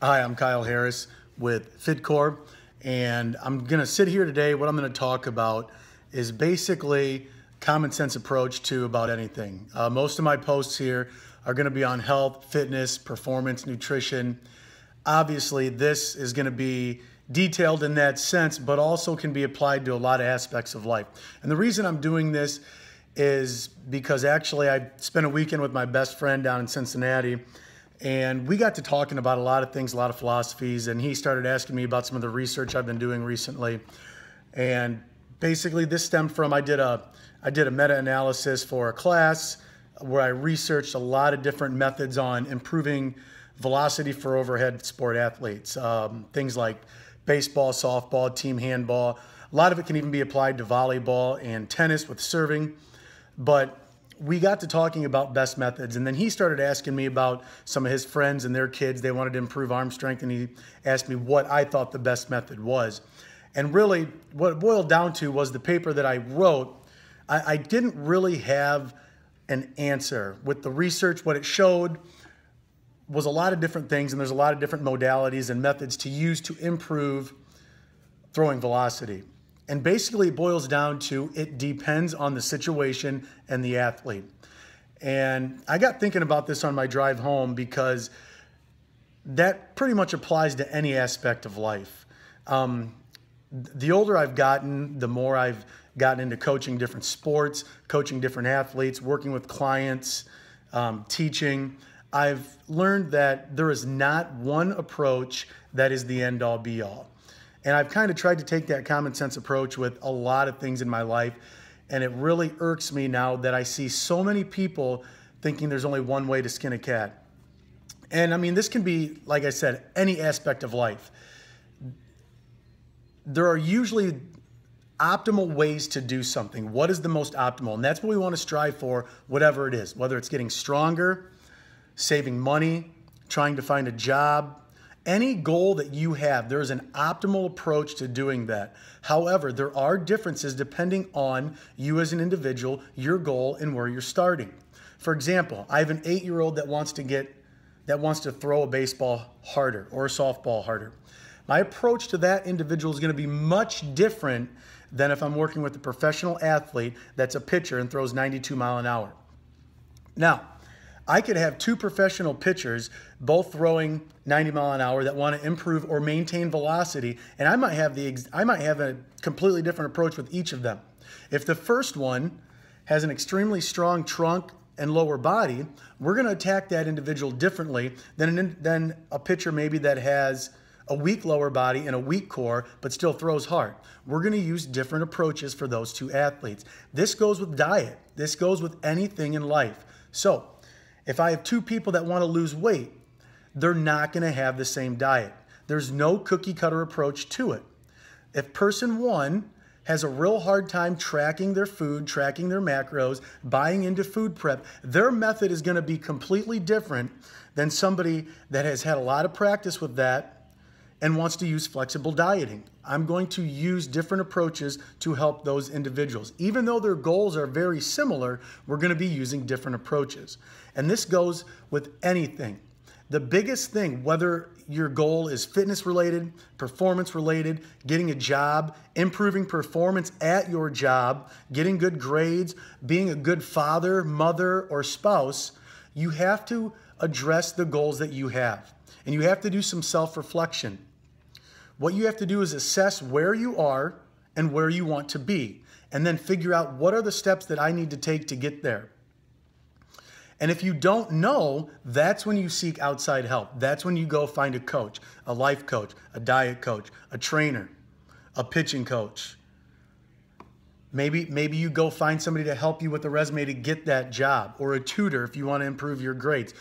Hi, I'm Kyle Harris with FitCore, and I'm going to sit here today. What I'm going to talk about is basically common sense approach to about anything. Most of my posts here are going to be on health, fitness, performance, nutrition. Obviously, this is going to be detailed in that sense, but also can be applied to a lot of aspects of life. And the reason I'm doing this is because actually I spent a weekend with my best friend down in Cincinnati, and we got to talking about a lot of things, a lot of philosophies, and he started asking me about some of the research I've been doing recently. And basically this stemmed from, I did a meta-analysis for a class where I researched a lot of different methods on improving velocity for overhead sport athletes. Things like baseball, softball, team handball. A lot of it can even be applied to volleyball and tennis with serving. But we got to talking about best methods, and then he started asking me about some of his friends and their kids. They wanted to improve arm strength, and he asked me what I thought the best method was. And really, what it boiled down to was the paper that I wrote. I didn't really have an answer. With the research, what it showed was a lot of different things, and there's a lot of different modalities and methods to use to improve throwing velocity. And basically it boils down to it depends on the situation and the athlete. And I got thinking about this on my drive home because that pretty much applies to any aspect of life. The older I've gotten, the more I've gotten into coaching different sports, coaching different athletes, working with clients, teaching. I've learned that there is not one approach that is the end-all be-all. And I've kind of tried to take that common sense approach with a lot of things in my life. And it really irks me now that I see so many people thinking there's only one way to skin a cat. And I mean, this can be, like I said, any aspect of life. There are usually optimal ways to do something. What is the most optimal? And that's what we want to strive for, whatever it is, whether it's getting stronger, saving money, trying to find a job. Any goal that you have, there is an optimal approach to doing that. However, there are differences depending on you as an individual, your goal, and where you're starting. For example, I have an 8-year-old that wants to throw a baseball harder or a softball harder. My approach to that individual is going to be much different than if I'm working with a professional athlete that's a pitcher and throws 92 miles an hour. Now, I could have two professional pitchers both throwing 90 miles an hour that want to improve or maintain velocity, and I might have a completely different approach with each of them. If the first one has an extremely strong trunk and lower body, we're going to attack that individual differently than a pitcher maybe that has a weak lower body and a weak core but still throws hard. We're going to use different approaches for those two athletes. This goes with diet. This goes with anything in life. So if I have two people that want to lose weight, they're not going to have the same diet. There's no cookie cutter approach to it. If person one has a real hard time tracking their food, tracking their macros, buying into food prep, their method is going to be completely different than somebody that has had a lot of practice with that and wants to use flexible dieting. I'm going to use different approaches to help those individuals. Even though their goals are very similar, we're going to be using different approaches. And this goes with anything. The biggest thing, whether your goal is fitness related, performance related, getting a job, improving performance at your job, getting good grades, being a good father, mother, or spouse, you have to address the goals that you have. And you have to do some self-reflection. What you have to do is assess where you are and where you want to be, and then figure out what are the steps that I need to take to get there. And if you don't know, that's when you seek outside help. That's when you go find a coach, a life coach, a diet coach, a trainer, a pitching coach. Maybe you go find somebody to help you with a resume to get that job, or a tutor if you want to improve your grades.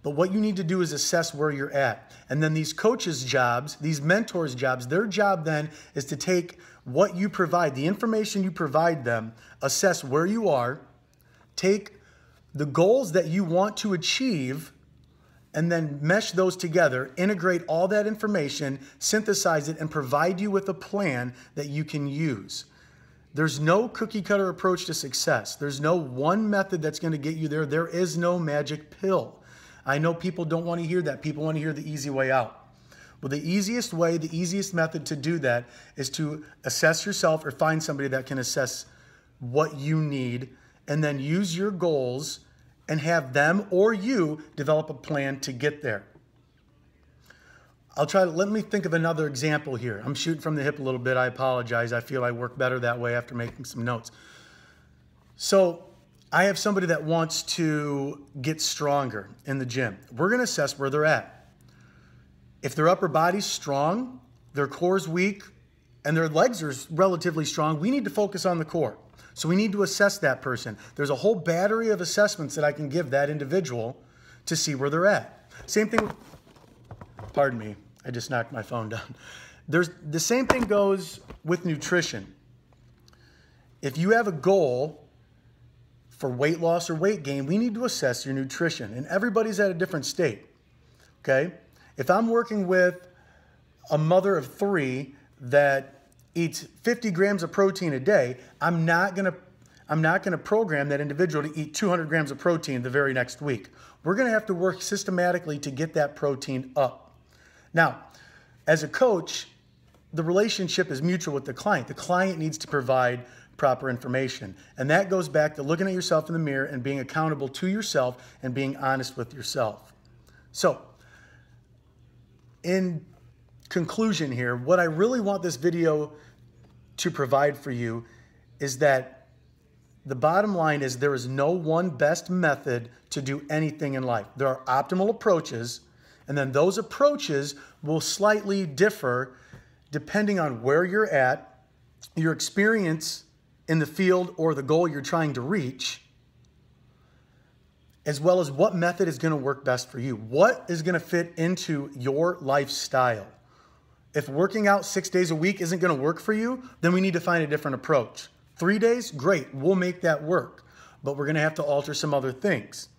But what you need to do is assess where you're at. And then these coaches' jobs, these mentors' jobs, their job then is to take what you provide, the information you provide them, assess where you are, take the goals that you want to achieve, and then mesh those together, integrate all that information, synthesize it, and provide you with a plan that you can use. There's no cookie cutter approach to success. There's no one method that's going to get you there. There is no magic pill. I know people don't want to hear that. People want to hear the easy way out. Well, the easiest way, the easiest method to do that is to assess yourself or find somebody that can assess what you need, and then use your goals and have them or you develop a plan to get there. Let me think of another example here. I'm shooting from the hip a little bit. I apologize. I feel I work better that way after making some notes. So I have somebody that wants to get stronger in the gym. We're going to assess where they're at. If their upper body's strong, their core's weak, and their legs are relatively strong, we need to focus on the core. So we need to assess that person. There's a whole battery of assessments that I can give that individual to see where they're at. Same thing, pardon me, I just knocked my phone down. The same thing goes with nutrition. If you have a goal for weight loss or weight gain, we need to assess your nutrition. And everybody's at a different state, okay? If I'm working with a mother of 3 that eats 50 grams of protein a day, I'm not gonna program that individual to eat 200 grams of protein the very next week. We're gonna have to work systematically to get that protein up. Now, as a coach, the relationship is mutual with the client. The client needs to provide proper information. And that goes back to looking at yourself in the mirror and being accountable to yourself and being honest with yourself. So, in conclusion here, what I really want this video to provide for you is that the bottom line is there is no one best method to do anything in life. There are optimal approaches, and then those approaches will slightly differ depending on where you're at, your experience in the field or the goal you're trying to reach, as well as what method is going to work best for you. What is going to fit into your lifestyle? If working out 6 days a week isn't going to work for you, then we need to find a different approach. 3 days, great, we'll make that work. But we're going to have to alter some other things.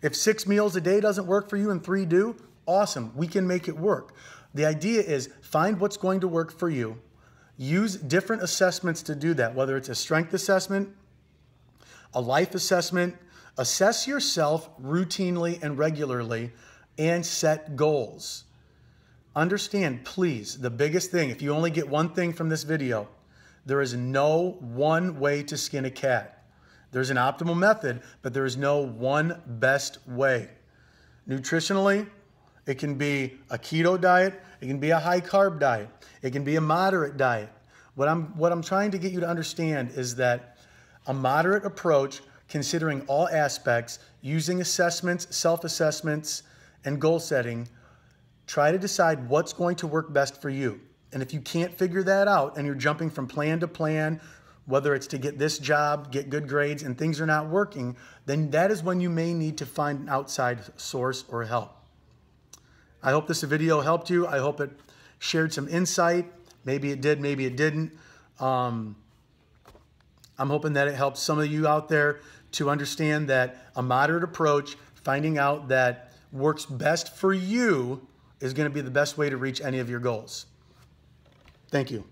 If 6 meals a day doesn't work for you and 3 do, awesome, we can make it work. The idea is find what's going to work for you. Use different assessments to do that, whether it's a strength assessment, a life assessment. Assess yourself routinely and regularly and set goals. Understand, please, the biggest thing, if you only get one thing from this video, there is no one way to skin a cat. There's an optimal method, but there is no one best way. Nutritionally, it can be a keto diet, it can be a high carb diet, it can be a moderate diet. What I'm trying to get you to understand is that a moderate approach, considering all aspects, using assessments, self-assessments, and goal setting, try to decide what's going to work best for you. And if you can't figure that out and you're jumping from plan to plan, whether it's to get this job, get good grades, and things are not working, then that is when you may need to find an outside source or help. I hope this video helped you. I hope it shared some insight. Maybe it did, maybe it didn't. I'm hoping that it helps some of you out there to understand that a moderate approach, finding out that works best for you, is going to be the best way to reach any of your goals. Thank you.